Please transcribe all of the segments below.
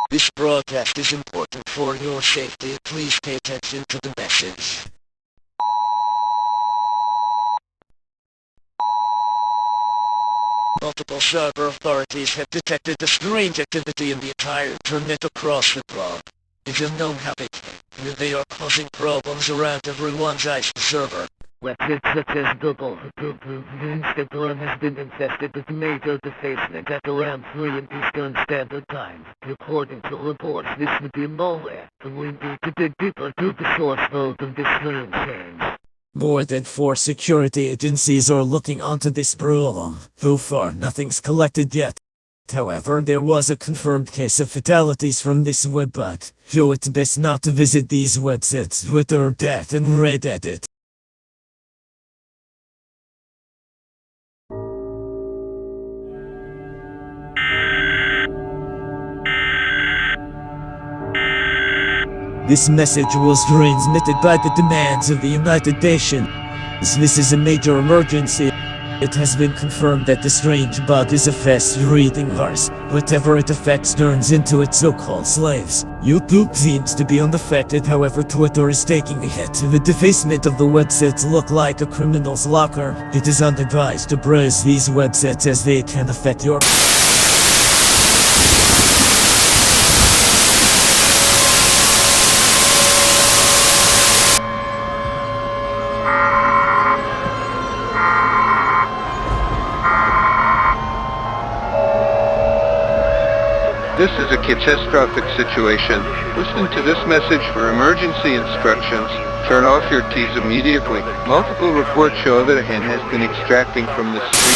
This broadcast is important for your safety. Please pay attention to the message. Multiple server authorities have detected the strange activity in the entire internet across the globe. It is known how they are causing problems around everyone's ICE server. Websites such as Google, Instagram has been infested with major defacement at around 3 Eastern Standard Time. According to reports, this would be malware, and we need to dig deeper to the source code of this strange change. More than 4 security agencies are looking onto this problem. So far, nothing's collected yet. However, there was a confirmed case of fatalities from this webbot, so it's best not to visit these websites with our death and red edit. This message was transmitted by the demands of the United Nations. This is a major emergency. It has been confirmed that the strange bug is a fast-reading virus. Whatever it affects turns into its so-called slaves. YouTube seems to be unaffected, however Twitter is taking a hit. The defacement of the websites look like a criminal's locker. It is unadvised to browse these websites as they can affect your... This is a catastrophic situation. Listen to this message for emergency instructions. Turn off your keys immediately. Multiple reports show that a hen has been extracting from the street.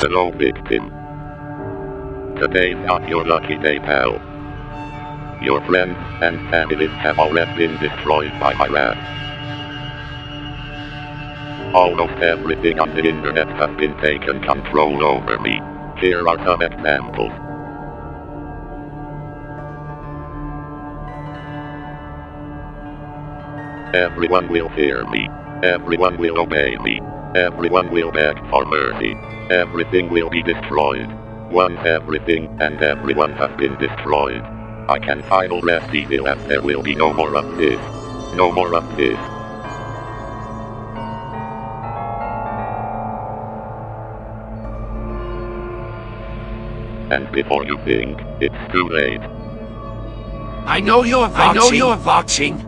Hello, victim. Today's not your lucky day, pal. Your friends and families have already been destroyed by my wrath. Almost everything on the internet has been taken control over me. Here are some examples. Everyone will fear me. Everyone will obey me. Everyone will beg for mercy. Everything will be destroyed. Once everything and everyone has been destroyed, I can finally rest easy as there will be no more of this. No more of this. And before you think it's too late, I know you're watching.